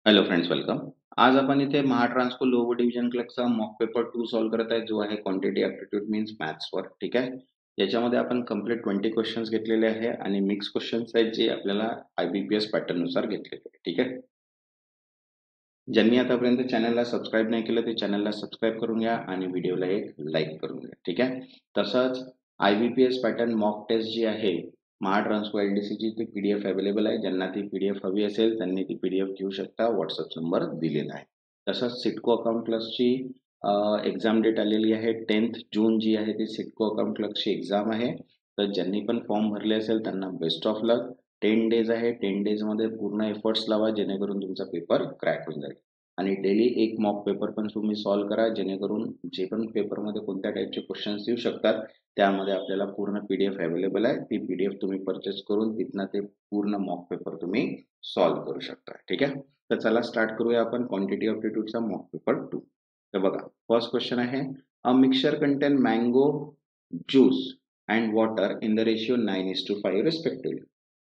Hello friends, welcome. आज आपण इथे महाट्रान्सको लोअर डिव्हिजन क्लर्कचा मॉक पेपर 2 सॉल्व्ह करत आहे, जो आहे क्वांटिटी ॲप्टिट्यूड मीन्स मॅथ्सवर. ठीक आहे. याच्यामध्ये आपण कंप्लीट 20 क्वेश्चन्स घेतलेले आहे आणि मिक्स क्वेश्चन्स आहेत जे आपल्याला IBPS पॅटर्ननुसार घेतलेले आहे. ठीक आहे. ज्यांनी आतापर्यंत चॅनलला सबस्क्राईब नाही केलं ते चॅनलला सबस्क्राईब करून घ्या आणि व्हिडिओला एक लाईक करून घ्या. ठीक आहे. तसंच IBPS पॅटर्न मॉक टेस्ट जी आहे महाट्रान्सको LDCची ती PDF अवेलेबल आहे. ज्यांना ती PDF हवी असेल त्यांनी ती PDF घेऊ शकता. व्हॉट्सअप नंबर दिलेला आहे. तसंच सिडको अकाउंट क्लर्कची एक्झाम डेट आलेली आहे 10th जून जी आहे ती सिडको अकाउंट क्लर्कची एक्झाम आहे. तर ज्यांनी पण फॉर्म भरले असेल त्यांना बेस्ट ऑफ लक. 10 डेज आहे. 10 डेजमध्ये पूर्ण एफर्ट्स लावा जेणेकरून तुमचा पेपर क्रॅक होऊन जाईल. आणि डेली एक मॉक पेपर पण तुम्ही सॉल्व्ह करा जेणेकरून जे पण पेपरमध्ये कोणत्या टाईपचे क्वेश्चन्स येऊ शकतात त्यामध्ये आपल्याला पूर्ण PDF अवेलेबल आहे. ती PDF तुम्ही परचेस करून तिथनं ते पूर्ण मॉक पेपर तुम्ही सॉल्व्ह करू शकता. ठीक आहे. तर चला स्टार्ट करूया आपण क्वांटिटी ॲप्टिट्यूडचा मॉक पेपर 2. तर बघा, फर्स्ट क्वेश्चन आहे a mixture content mango juice and water in the ratio 9:5 respectively.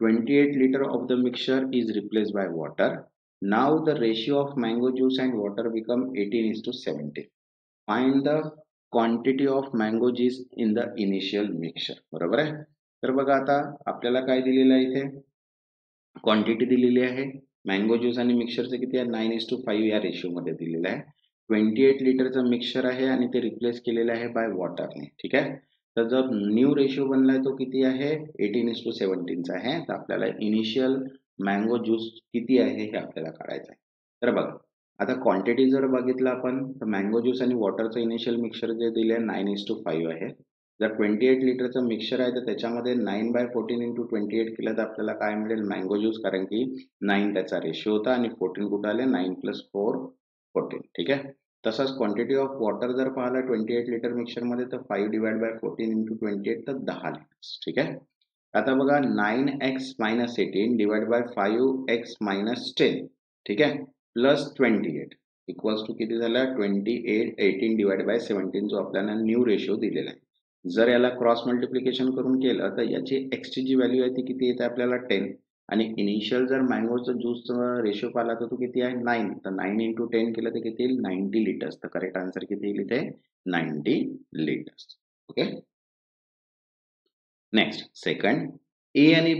28 liter of the mixture is replaced by water. Now the ratio of mango juice and water become 18:70. Find the quantity of mango juice in the initial mixture. बरोबर आहे. तर बघा आता आपल्याला काय दिलेलं आहे इथे, क्वांटिटी दिलेली आहे. मँगो ज्यूस आणि मिक्सरचं किती आहे 9:5 या रेशिओमध्ये दिलेलं आहे. 28 लिटरचं मिक्सचर आहे आणि ते रिप्लेस केलेलं आहे बाय वॉटरने. ठीक आहे. तर जो न्यू रेशिओ बनलाय तो किती आहे 18:17 आहे. तर आपल्याला इनिशियल मँगो ज्यूस किती आहे हे आपल्याला काढायचं आहे. तर बघा आता क्वांटिटी जर बघितलं आपण तर मँगो ज्यूस आणि वॉटरचं इनिशियल मिक्सचर जे दिले 9:5 आहे. जर 28 लिटरचं मिक्सचर आहे तर त्याच्यामध्ये 9/14 into 28 केलं तर आपल्याला काय मिळेल मँगो ज्यूस, कारण की 9 त्याचा रेशिओ होता आणि 14 कुठं आले 9 + 4 14. ठीक आहे. तसंच क्वांटिटी ऑफ वॉटर जर पाहिलं 28 लिटर मिक्सचरमध्ये तर 5/14 into 28 तर 10 लिटर्स. ठीक आहे. आता बघा 9x - 18 डिवाइड बाय 5x - 10. ठीक आहे. प्लस 28 इक्वल्स टू किती झाला 28 18 डिवाइड बाय 17 जो आपल्याला न्यू रेशिओ दिलेला आहे. जर याला क्रॉस मल्टिप्लिकेशन करून केलं तर याची एक्सची जी व्हॅल्यू आहे ती किती येते आपल्याला 10 आणि इनिशियल जर मँगोचं ज्यूसचा रेशिओ पाहिला तर तो किती आहे 9. तर 9 into 10 केलं तर किती येईल 90 लिटर्स. तर करेक्ट आन्सर किती येईल इथे 90 litres. Okay. Next second A आणि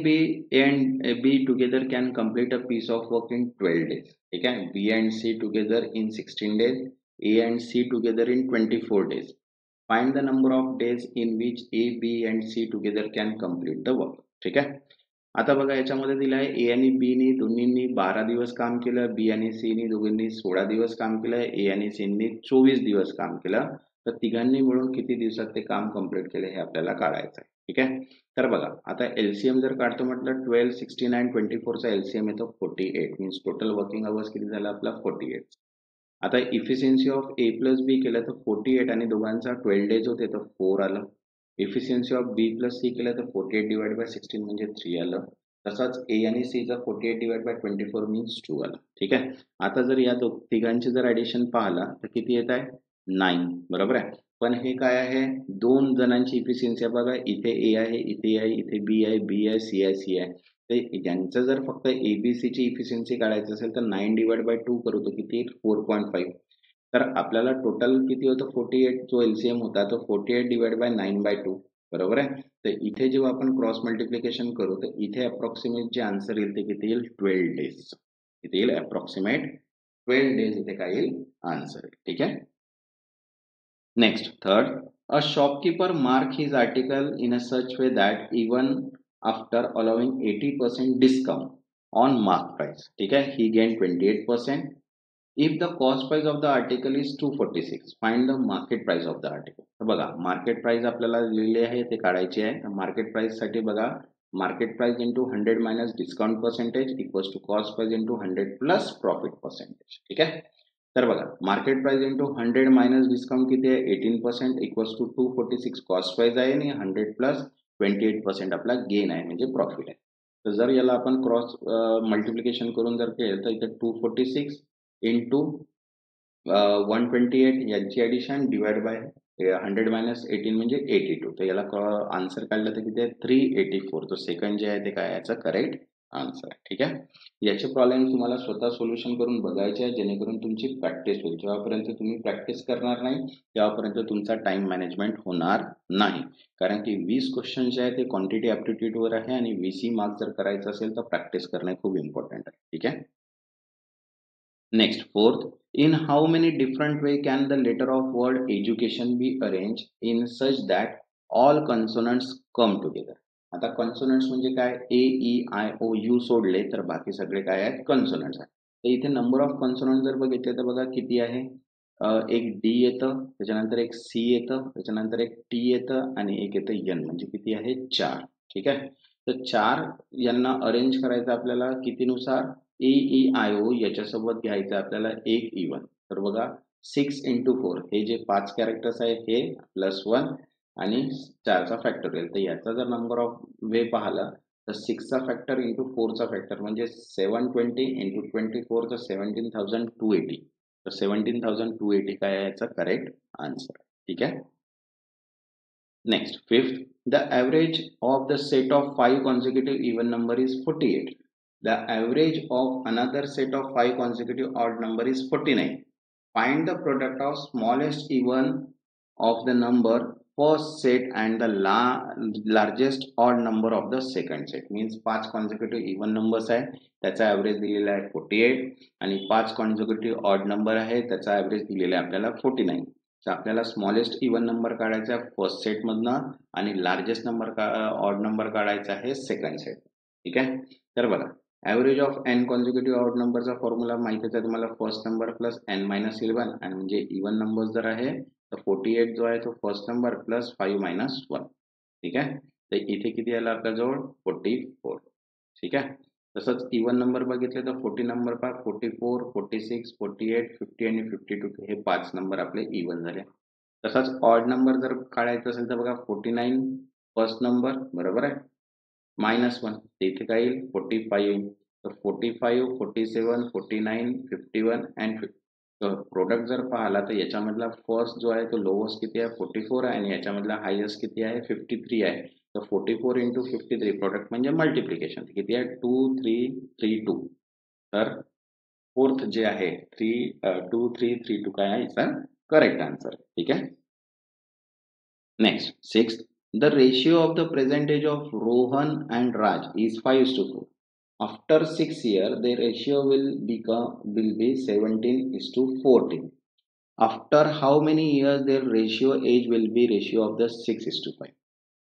B together can complete a piece of work in 12 days. ठीक आहे. B and C together in 16 days. A and C together in 24 days. Find the number of days in which A, B and C together can complete the work. ठीक आहे. आता बघा याच्यामध्ये दिलं आहे A आणि B नी दोन्हींनी 12 दिवस काम केलं, B आणि C नी दोघांनी 16 दिवस काम केलं, A आणि C नी 24 दिवस काम केलं. तर तिघांनी मिळून किती दिवसात ते काम कंप्लीट केले हे आपल्याला काढायचं आहे. ठीक आहे. तर बघा आता LCM जर काढतो म्हटलं 12, 16 आणि 24 चा LCM येतो 48. मीन्स टोटल वर्किंग अवर्स किती झाला आपला 48. आता efficiency of A plus B केलं तर 48 आणि दोघांचा 12 डेज होते तर 4 आलं. Efficiency of B plus C केलं तर 48 डिवाइड बाय 16 म्हणजे 3 आलं. तसाच A आणि C चा 48 डिवाइड बाय 24 मीन्स 2 आलं. ठीक आहे. आता जर या तिघांचे जर ऍडिशन पाहिला तर किती येत आहे 9. बरोबर आहे. पण हे काय आहे दोन जणांची इफिशियन्सी बघा, इथे A आहे, इथे आहे, इथे B आहे, B आहे, C आहे, C आहे. तर यांचं जर फक्त ABC ची इफिशियन्सी काढायची असेल तर 9 डिवाइड बाय 2 करू तर किती 4.5. तर आपल्याला टोटल किती होतं 48 जो LCM होता तो 48 डिवाइड बाय 9/2. बरोबर आहे. तर इथे जेव्हा आपण क्रॉस मल्टिप्लिकेशन करू तर इथे अप्रॉक्सिमेट जे आन्सर येईल ते किती येईल 12 डेज. किती येईल अप्रॉक्सिमेट 12 डेज इथे काय येईल आन्सर. ठीक आहे. Next, third, a shopkeeper mark his article in a such way that even after allowing 80% discount on mark price, ठीक है, he gained 28%. If the cost price of the article is 246, find the market price of the article. तर बघा market price आपल्याला लिहिलेली आहे ते काढायची आहे. मार्केट प्राइस साठी बघा market price into 100 minus discount percentage equals to cost price into 100 plus profit percentage. ठीक आहे. तर बघा market price into 100 minus discount किती आहे 18% इक्वल्स टू 246 कॉस्ट प्राइस आहे आणि 100 प्लस 28% आपला गेन आहे म्हणजे प्रॉफिट आहे. तर जर याला आपण क्रॉस मल्टिप्लिकेशन करून जर केलं तर इथे 246 इंटू 128 यांची ऍडिशन डिवाइड बाय 100 मायनस 18 म्हणजे 82. तर याला आन्सर काढलं तर किती आहे 384. तो सेकंड जे आहे ते काय याचं करेक्ट आन्सर आहे. ठीक आहे. याचे प्रॉब्लेम तुम्हाला स्वतः सोल्युशन करून बघायचे आहे, जेणेकरून तुमची प्रॅक्टिस होईल. जेव्हापर्यंत तुम्ही प्रॅक्टिस करणार नाही तेव्हापर्यंत तुमचा टाइम मॅनेजमेंट होणार नाही. कारण की 20 क्वेश्चन जे आहे ते क्वांटिटी ॲप्टिट्यूडवर आहे आणि 20 मार्क्स जर करायचं असेल तर प्रॅक्टिस करणे खूप इम्पॉर्टंट आहे. ठीक आहे. Next, fourth, in how many different way can the letter of word education be arranged in such that all consonants come together? आता कॉन्सोनंट्स म्हणजे काय? ए, ई, आय, ओ, यू सोडले तर बाकी सगळे काय आहेत? कॉन्सोनंट्स आहेत. तर इथे नंबर ऑफ कॉन्सोनंट जर बघितले तर बघा किती आहे? एक डी येतं, त्याच्यानंतर एक सी येतं, त्याच्यानंतर एक टी येतं आणि एक येतं एन, म्हणजे किती आहे? 4. ठीक आहे. तर 4 यांना अरेंज करायचं आपल्याला कितीनुसार? ए, ई, आय, ओ याच्यासोबत घ्यायचं आपल्याला एक इवन. तर बघा 6 into 4 हे जे 5 कॅरेक्टर्स आहे हे +1 आणि 4चा फॅक्टोरियल. तर याचा जर नंबर ऑफ वे पाहिला तर 6चा फॅक्टर इंटू 4चा फॅक्टर म्हणजे 720 इंटू 24 तर 17,280. तर 17,280 काय आहे याचा करेक्ट आन्सर. ठीक आहे. Next, fifth, the average of the set of 5 consecutive even number is 48. The average of another set of 5 consecutive odd number is 49. Find the product of smallest even of the number first set and the largest odd number of the second set. Means 5 consecutive even numbers आहे त्याचा average दिलेला आहे 48 आणि 5 consecutive odd number आहे त्याचा average दिलेला आहे आपल्याला 49. तर आपल्याला स्मॉलेस्ट इवन नंबर काढायचा आहे फर्स्ट सेट मधनं आणि लार्जेस्ट नंबर ऑड नंबर काढायचा आहे सेकंड सेट. ठीक आहे. तर बघा average of n consecutive odd नंबरचा फॉर्म्युला माहितीच आहे तुम्हाला, first number plus n minus 11 आणि म्हणजे इवन नंबर जर आहे तर 48 जो आहे तो फर्स्ट नंबर प्लस 5 मायनस 1. ठीक आहे. तर इथे किती आला आपल्याजवळ? 44. ठीक आहे. तसंच इवन नंबर बघितले तर 40 नंबर पहा 44, 46, 48, 50 आणि 52 हे 5 नंबर आपले इवन झाले. तसाच ऑड नंबर जर काढायचा असेल तर बघा 49 फर्स्ट नंबर बरोबर आहे -1 तर इथे काय येईल 45 येईल. तर 45, 47, 49, 51 अँड प्रोडक्ट जर पाहिला तर याच्यामधला फर्स्ट जो आहे तो लोएस्ट किती आहे 44 आहे आणि याच्यामधला हायेस्ट किती आहे 53 आहे. तर 44 into 53 प्रोडक्ट म्हणजे मल्टिप्लिकेशन किती आहे 2, 3, 3, 2. तर फोर्थ जे आहे 2, 3, 3, 2 काय आहे याचा करेक्ट आन्सर. ठीक आहे. Next, sixth, the ratio of the present age of Rohan and Raj is 5:4. After 6 years, their ratio will be 17:14. After how many years their ratio age will be ratio of the 6:5.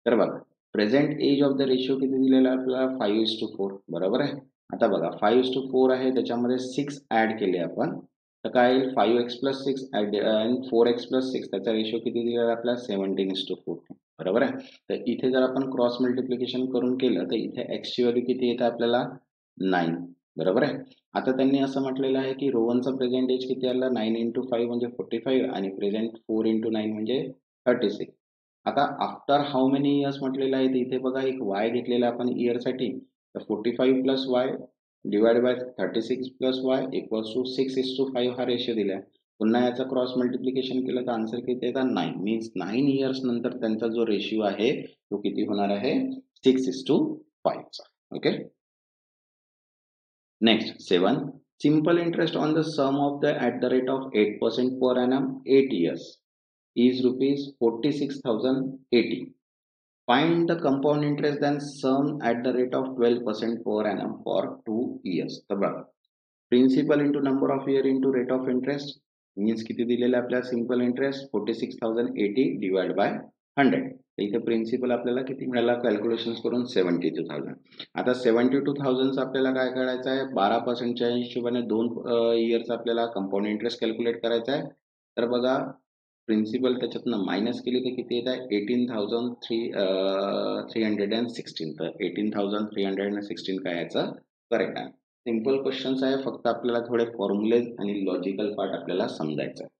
तर बघा present age of the ratio किती दिलेला आहे आपल्याला 5:4 बरोबर आहे. आता बघा 5:4 आहे त्याच्यामध्ये 6 ऍड केले आपण तर काय येईल 5x + 6 आणि 4x + 6 त्याचा रेशिओ किती दिलेला आहे आपल्याला 17:14 बरोबर आहे. तर इथे जर आपण क्रॉस मल्टिप्लिकेशन करून केलं तर इथे x ची व्हॅल्यू किती येते आपल्याला 9 बरोबर आहे. आता त्यांनी असं म्हटलेलं आहे की रोहनचा प्रेझेंट एज किती आला 9 into 5 म्हणजे 45 आणि प्रेझेंट 4 into 9 म्हणजे 36. आता आफ्टर हाऊ मेनी इयर्स म्हटलेलं आहे इथे बघा एक y घेतलेला आपण इयर साठी तर 45 + y डिवाइड बाय 36 + y = 6:5 हा रेशिओ दिलाय. पुन्हा याचा क्रॉस मल्टिप्लिकेशन केलं तर आन्सर किती येतात 9. मीन्स 9 इयर्स नंतर त्यांचा जो रेशिओ आहे तो किती होणार आहे 6:5 चा. Okay. Next, 7. Simple interest on the sum of the at the rate of 8% per annum 8 years is rupees 46,080. Find the compound interest then sum at the rate of 12% per annum for 2 years. तर बघा principal into number of year into rate of interest means किती दिलेलं आपल्याला simple interest 46,080 divide by 100. इथे principal आपल्याला किती मिळाला calculation करून 72,000. आता 72,000 आपल्याला काय करायचं आहे 12%च्या हिशोबाने 2 इयर्स आपल्याला कंपाऊंड इंटरेस्ट कॅल्क्युलेट करायचा आहे. तर बघा प्रिन्सिपल त्याच्यातनं मायनस केली तर किती येत आहे 18,316. तर 18,316 काय याचं करेक्ट आहे. सिंपल क्वेश्चन्स आहे फक्त आपल्याला थोडे फॉर्म्युलेज आणि लॉजिकल पार्ट आपल्याला समजायचं आहे.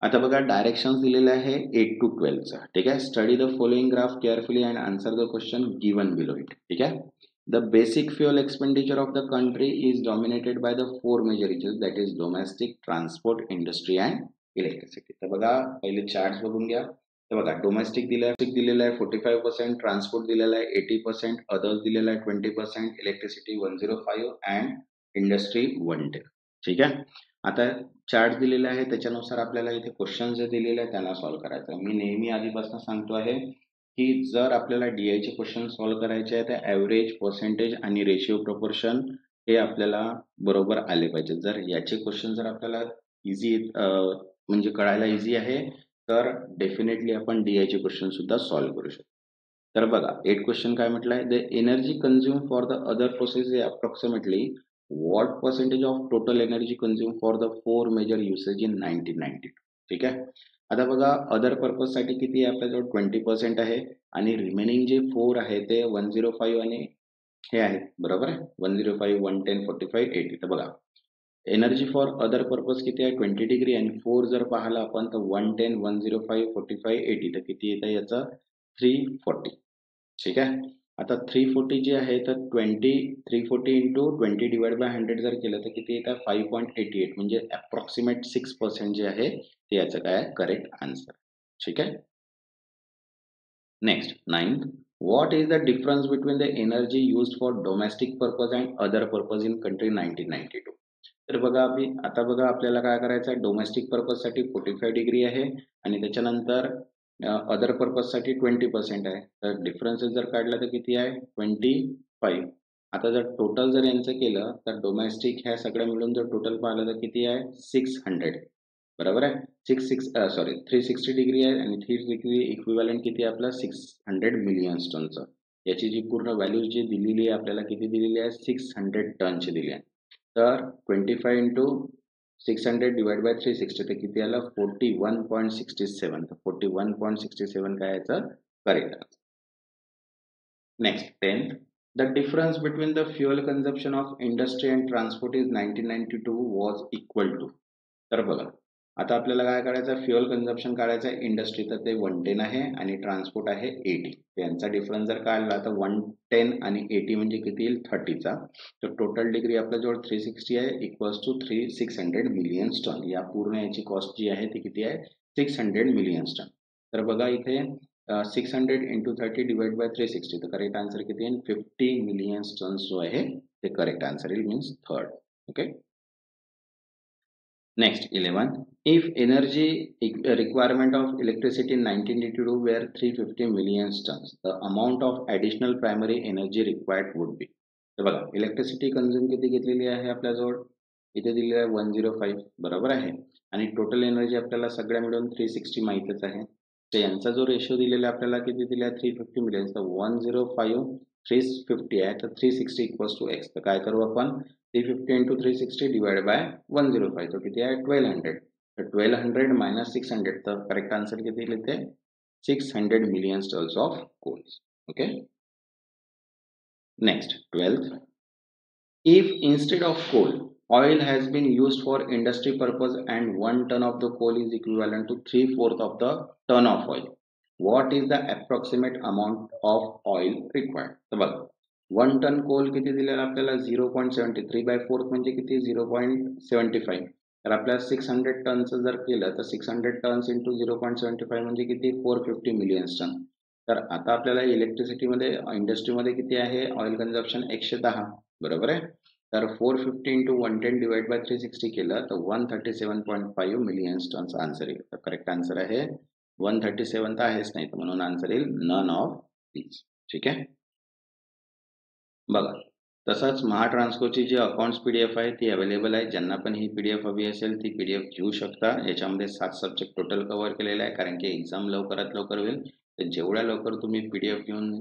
आता बघा डायरेक्शन्स दिलेले आहे 8 to 12 चा. ठीक आहे. Study the following graph carefully and answer the question given below it. ठीक आहे. The basic fuel expenditure of the country is dominated by the 4 major regions that is domestic, transport, industry and electricity. तर बघा पहिले charts बघून घ्या. तर बघा domestic दिलेलं आहे 45%, ट्रान्सपोर्ट दिलेला आहे 80%, अदर्स दिलेला आहे 20%, इलेक्ट्रिसिटी 105 अँड इंडस्ट्री 110. ठीक आहे. आता चार्ट दिलेला आहे त्याच्यानुसार आपल्याला इथे क्वेश्चन जे दिलेले आहे त्यांना सॉल्व्ह करायचं. मी नेहमी आधीपासून सांगतो आहे की जर आपल्याला DI चे क्वेश्चन सॉल्व्ह करायचे आहे तर ॲव्हरेज, पर्सेंटेज आणि रेशिओ प्रपोर्शन हे आपल्याला बरोबर आले पाहिजे. जर याचे क्वेश्चन जर आपल्याला इझी म्हणजे कळायला इझी आहे तर डेफिनेटली आपण DI चे क्वेश्चन सुद्धा सॉल्व्ह करू शकतो. तर बघा 8 क्वेश्चन काय म्हटलं आहे, the energy consume for the other process is approximately what percentage of total energy consume for the 4 major usage in 1992. ठीक आहे. आता बघा अदर पर्पज साठी किती आहे आपल्याजवळ 20% आहे आणि रिमेनिंग जे 4 आहे ते 105 आणि हे आहे बरोबर आहे 105, 110, 45, 80. तर बघा एनर्जी फॉर अदर पर्पज किती आहे 20 डिग्री आणि 4 जर पाहिलं आपण तर 110, 105, 45, 80. तर किती येतं याचं 340. ठीक आहे. आता 340 जे आहे तर 340 इंटू 20 डिवाइड बाय 100 जर केलं तर किती येतं 5.88 म्हणजे अप्रॉक्सिमेट 6% जे आहे ते याचं काय करेक्ट आन्सर. ठीक आहे. Next 9th, what is the difference between the energy used for domestic purpose and other purpose in country 1992. तर बघा आता बघा आपल्याला काय करायचं आहे डोमेस्टिक पर्पज साठी 45 डिग्री आहे आणि त्याच्यानंतर अदर पर्पज साठी 20% आहे. तर डिफरन्सेस जर काढला तर किती आहे 25. आता जर टोटल जर यांचं केलं तर डोमेस्टिक ह्या सगळ्या मिळून जर टोटल पाहिलं तर किती आहे 600. बरोबर आहे 360 डिग्री आहे आणि 3 डिग्री इक्विव्हॅलेंट किती आहे आपला 600 मिलियन टनचं. याची जी पूर्ण व्हॅल्यू जी दिलेली आहे आपल्याला किती दिलेली आहे 600 टनची दिली आहे. तर 25 इंटू 600 डिवाइड बाय 360 तर किती आलं 41.67. तर 41.67 काय याचं correct. Next 10th, the difference between the fuel consumption of industry and transport is 1992 was equal to. तर बघा आता आपल्याला काय काढायचं फ्युअल कन्झम्पशन काढायचं आहे इंडस्ट्री तर ते 110 आहे आणि ट्रान्सपोर्ट आहे 80. यांचा डिफरन्स जर काढला तर 110 आणि 80 म्हणजे किती येईल 30चा. तर टोटल डिग्री आपल्याजवळ 360 आहे इक्वल्स टू 600 मिलियन टन. या पूर्ण याची कॉस्ट जी आहे ती किती आहे 600 मिलियन टन. तर बघा इथे 600 इंटू 30 डिवाइड बाय 360 तर करेक्ट आन्सर किती येईल 50 मिलियन टन जो आहे ते करेक्ट आन्सर येईल means third. Okay. Next 11. If energy requirement of electricity in 1982 were 350 million tons, the amount of additional primary energy required would be. तर बघा electricity consume किती घेतलेली आहे आपल्याजवळ इथे दिलेलं आहे 105 बरोबर आहे आणि टोटल एनर्जी आपल्याला सगळ्या मिळून 360 माहितच आहे. तर यांचा जो रेशो दिलेला आपल्याला किती दिला आहे 350 मिलियन तर 105 350 आहे तर 360 इक्वल्स टू एक्स. तर काय करू आपण 350 इंटू 360 डिवाइड बाय 105 तो किती आहे 1200. तर 1200 मायनस 600 तर करेक्ट आन्सर किती येते 600 million tons of coal. Okay. Next 12th, if instead of coal oil has been used for industry purpose and 1 ton of the coal is equivalent to 3/4 of the ton of oil, what is the approximate amount of oil required. तर बघा 1 ton coal किती दिलेला आपल्याला 0.73 bye 4 म्हणजे किती 0.75. तर आपल्याला 600 टनचं जर केलं तर 600 टन्स इंटू 0.75 म्हणजे किती 450 मिलियन टन. तर आता आपल्याला इलेक्ट्रिसिटीमध्ये इंडस्ट्रीमध्ये किती आहे ऑइल कन्झम्पशन 110 बरोबर आहे. तर 450 इंटू 110 डिवाइड बाय 360 केलं तर 137.5 मिलियन टनचा आन्सर येईल. तर करेक्ट आन्सर आहे 137 तर आहेच नाही तर म्हणून आन्सर येईल नन ऑफ दीज. ठीक आहे. बघा तसंच महाट्रान्सकोची जी अकाउंट्स PDF आहे ती अवेलेबल आहे. ज्यांना पण ही PDF हवी असेल ती PDF घेऊ शकता. याच्यामध्ये 7 सब्जेक्ट टोटल कव्हर केलेले आहे कारण की एक्झाम लवकरात लवकर होईल. तर जेवढ्या लवकर तुम्ही PDF घेऊन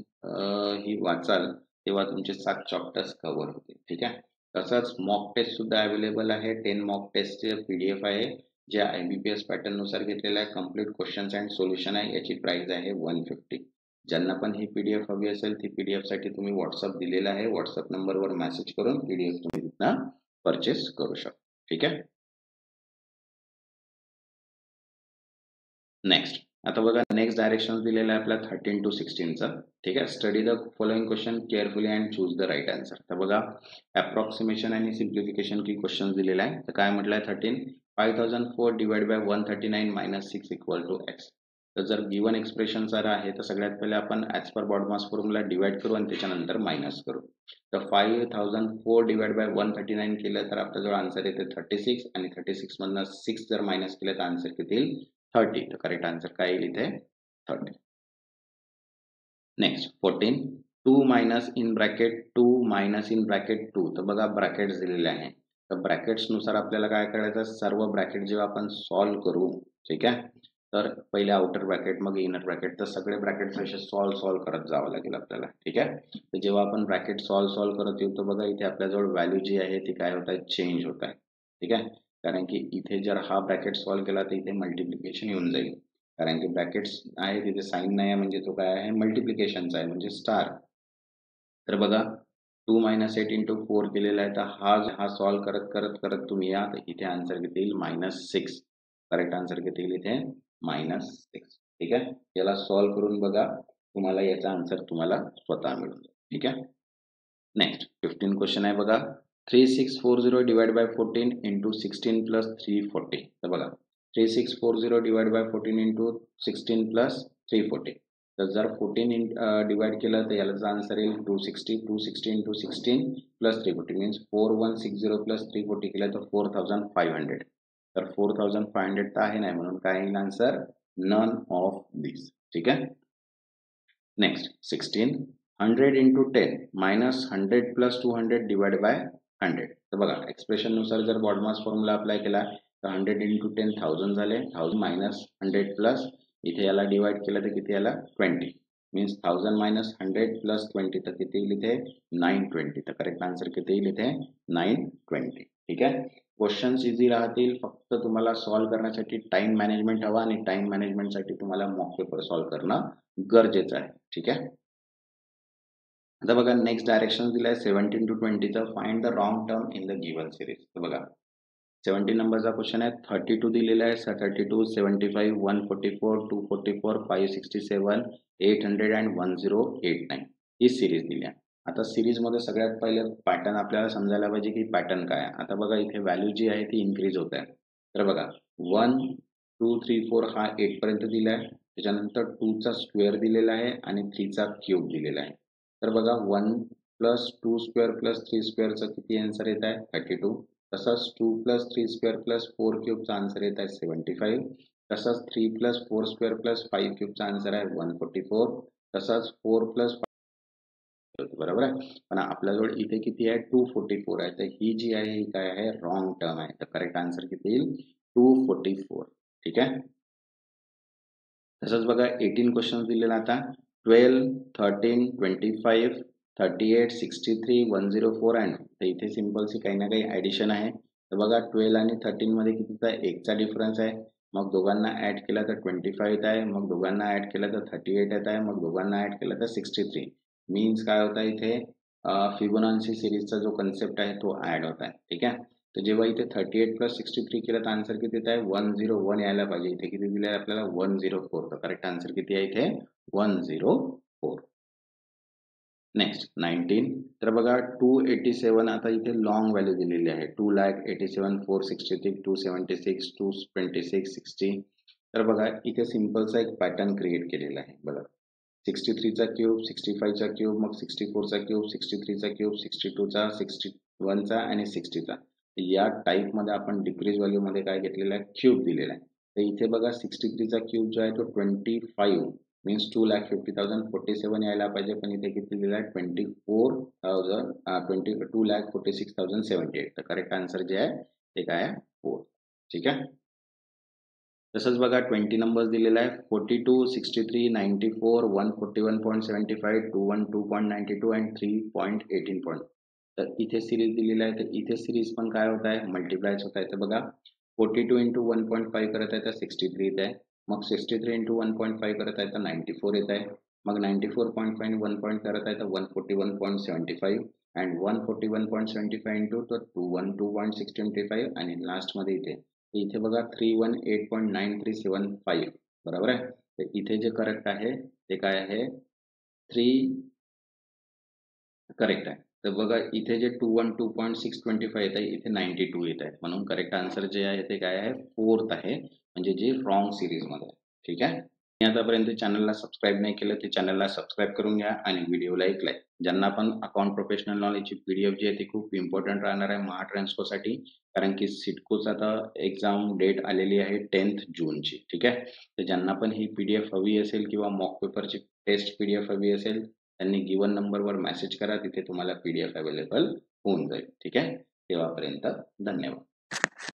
ही वाचाल तेव्हा तुमचे 7 चॅप्टर्स कव्हर होतील. ठीक आहे. तसंच मॉक टेस्ट सुद्धा अवेलेबल आहे. 10 मॉक टेस्टचे PDF आहे जे IBPS पॅटर्न नुसार घेतलेला आहे. कम्प्लीट क्वेश्चन्स अँड सोल्युशन आहे. याची प्राइस आहे 150. ज्यांना पण ही PDF हवी असेल ती PDF साठी तुम्ही व्हॉट्सअप दिलेला आहे. व्हॉट्सअप नंबरवर मेसेज करून PDF तुम्ही तिथनं परचेस करू शकता. ठीक आहे. नेक्स्ट आता बघा नेक्स्ट डायरेक्शन दिलेलं आहे आपल्या 13 to 16चा. ठीक आहे. Study the following question carefully and choose the right answer. तर बघा अप्रॉक्सिमेशन आणि सिम्प्लिफिकेशन की क्वेश्चन दिलेला आहे. तर काय म्हटलंय 13 5004 divide by 139 minus 6 equal to x. तर जर गिवन एक्सप्रेशन जर आहे तर सगळ्यात पहिले आपण as per BODMAS formula divide करू आणि त्याच्यानंतर मायनस करू. तर 5004 डिवाइड बाय 139 केलं तर आपल्याजवळ आन्सर येते 36 आणि 36 मधनं 6 जर मायनस केलं तर आन्सर किती येईल 30. तर करेक्ट आन्सर काय येईल इथे 30. Next 14 2 minus in bracket 2 minus in bracket 2. तर बघा ब्रॅकेट्स दिलेले आहे. तर ब्रॅकेट्स नुसार आपल्याला काय करायचं सर्व ब्रॅकेट जेव्हा आपण सॉल्व्ह करू ठीक आहे तर पहिले आउटर ब्रॅकेट मग इनर ब्रॅकेट तर सगळे ब्रॅकेट्स असे सॉल्व्ह करत जावं लागेल आपल्याला ठीक आहे. तर जेव्हा आपण ब्रॅकेट सॉल्व्ह करत येऊ तर बघा इथे आपल्याजवळ व्हॅल्यू जी आहे ती काय होत आहे चेंज होत आहे ठीक आहे. कारण की इथे जर हा ब्रॅकेट सॉल्व्ह केला तर इथे मल्टिप्लिकेशन येऊन जाईल. कारण की ब्रॅकेट्स आहे तिथे साइन नाही आहे म्हणजे तो काय आहे मल्टिप्लिकेशनचा आहे म्हणजे स्टार. तर बघा 2 मायनस 8 इंटू 4 केलेला आहे तर हा सॉल्व्ह करत करत करत तुम्ही या तर इथे आन्सर किती येईल -6. करेक्ट आन्सर किती येईल इथे -6 ठीक आहे. याला सॉल्व्ह करून बघा तुम्हाला याचा आन्सर तुम्हाला स्वतः मिळून जाईल ठीक आहे. नेक्स्ट 15 क्वेश्चन आहे बघा 3640 डिवाइड बाय 14 इंटू 16 प्लस 340. तर बघा 3640 डिवाइड बाय 14 इंटू 16 प्लस 340. तर जर 14 डिवाइड केलं तर याचा आन्सर येईल 260 इंटू 16 प्लस 340 मीन्स 4160 प्लस 340 केलं तर 4500. तर 4500 तर आहे नाही म्हणून काय येईल आन्सर नन ऑफ दिस ठीक आहे. Next 16 100 into 10 minus 100 plus 200 divide by 100. तर बघा एक्सप्रेशन नुसार जर बॉडमास फॉर्म्युला अप्लाय केला तर 100 इंटू 10 1000 झाले 1000 मायनस 100 प्लस इथे याला डिवाइड केलं तर किती आला 20 मीन्स 1000 मायनस 100 प्लस 20 तर किती येईल इथे 920. तर करेक्ट आन्सर किती येईल इथे 920 ठीक आहे. क्वेश्चन्स इझी राहतील फक्त तुम्हाला सॉल्व्ह करण्यासाठी टाइम मॅनेजमेंट हवा आणि टाइम मॅनेजमेंटसाठी तुम्हाला मॉक पेपर सॉल्व्ह करणं गरजेचं आहे ठीक आहे. आता बघा नेक्स्ट डायरेक्शन दिलाय 17 to 20 चा find the wrong term in the given series. तर बघा 17 नंबरचा क्वेश्चन आहे 32 दिलेला आहे 32 75 144 244 567 800 and 1089 ही सिरीज दिली आहे. आता सिरीज मध्ये सगळ्यात पहिले पॅटर्न आपल्याला समजायला पाहिजे की पॅटर्न काय आहे. आता बघा इथे व्हॅल्यू जी आहे ती इन्क्रीज होत आहे. तर बघा 1 2 3 4 हा 8 पर्यंत दिला आहे त्याच्यानंतर 2 चा स्क्वेअर दिलेला आहे आणि 3 चा क्यूब दिलेला आहे. तर बघा 1 प्लस 2 स्क्वेअर प्लस 3 स्क्वेअरचा किती आन्सर येत आहे 32. तसंच 2 प्लस 3 स्क्वेअर प्लस 4 क्यूबचा आन्सर येत आहे 75. तसंच 3 प्लस 4 स्क्वेअर प्लस 5 क्यूबचा आन्सर आहे 144. तसंच 4 प्लस बरोबर आहे. पण आपल्याजवळ इथे किती आहे 244 आहे तर ही जी आहे ही काय आहे रॉंग टर्म आहे. तर करेक्ट आन्सर किती येईल 244 ठीक आहे. तसंच बघा 18 क्वेश्चन दिलेला आता 12 13 25 38 63 104 अँड तर इथे सिंपलची काही ना काही ॲडिशन आहे. तर बघा 12 आणि 13 मध्ये कितीचा 1 चा डिफरन्स आहे. मग दोघांना ऍड केला तर 25 येत आहे. मग दोघांना ऍड केलं तर 38 येत आहे. मग दोघांना ऍड केलं तर 63 मीन्स काय होता इथे फिबोनाची सिरीजचा जो कन्सेप्ट आहे तो ऍड होत आहे ठीक आहे. तर जेव्हा इथे 38 प्लस 63 केलं तर आन्सर किती येत आहे 101 यायला पाहिजे. इथे किती दिले आहे आपल्याला 104. तर करेक्ट आन्सर किती आहे इथे 104. नेक्स्ट 19 तर बघा 287 आता इथे लॉंग व्हॅल्यू दिलेली आहे 2,87,463 276 226 60. तर बघा इथे सिंपलचा एक पॅटर्न क्रिएट केलेला आहे बघा 63 चा क्यूब 65 चा क्यूब मग 64 चा क्यूब 63 चा क्यूब 62 चा 61 चा आणि 60 चा. या टाइप मध्ये आपण डिक्रीज व्हॅल्यू मध्ये काय घेतलेला आहे क्यूब दिलेला आहे. तर इथे बघा 63 चा क्यूब जो आहे तो 25 मीन्स 2,50,000 47 यायला पाहिजे पण इथे किती दिला आहे 2,46,078. तर करेक्ट आन्सर जे आहे ते काय आहे 4 ठीक आहे. तसंच बघा 20 नंबर दिलेला आहे 42 63 94 141.75 212.92 अँड 3.18. तर इथे सिरीज दिलेला आहे तर इथे सिरीज पण काय होत आहे मल्टिप्लायच होत आहे. तर बघा 42 इंटू 1.5 करत आहे तर 63 येत आहे. मग 63 इंटू 1.5 करत आहे तर 94 येत आहे. मग 94.5 1 पॉईंट करत आहे तर 141.75 अँड 141.75 इंटू तर 212.625 आणि लास्ट मध्ये इथे बघा 318.9375 बरोबर आहे. तर इथे जे करेक्ट आहे ते काय आहे 3 करेक्ट आहे. तर बघा इथे जे 212.625 येत आहे इथे 92 येत आहे म्हणून करेक्ट आन्सर जे आहे ते काय आहे 4th आहे म्हणजे जे रॉंग सिरीज मध्ये ठीक आहे. आतापर्यंत चॅनलला सबस्क्राईब नाही केलं ते चॅनलला सबस्क्राईब करून घ्या आणि व्हिडिओला एक लाईक. ज्यांना पण अकाउंट प्रोफेशनल नॉलेजची पीडीएफ जी आहे ती खूप इम्पॉर्टंट राहणार आहे महाट्रान्सफोसाठी, कारण की सिडकोचं आता एक्झाम डेट आलेली आहे 10th जूनची. ठीक आहे. तर ज्यांना पण ही पीडीएफ हवी असेल किंवा मॉक पेपरची टेस्ट पीडीएफ हवी असेल त्यांनी गिवन नंबरवर मेसेज करा, तिथे तुम्हाला पीडीएफ अवेलेबल होऊन जाईल. ठीक आहे. तेव्हापर्यंत धन्यवाद.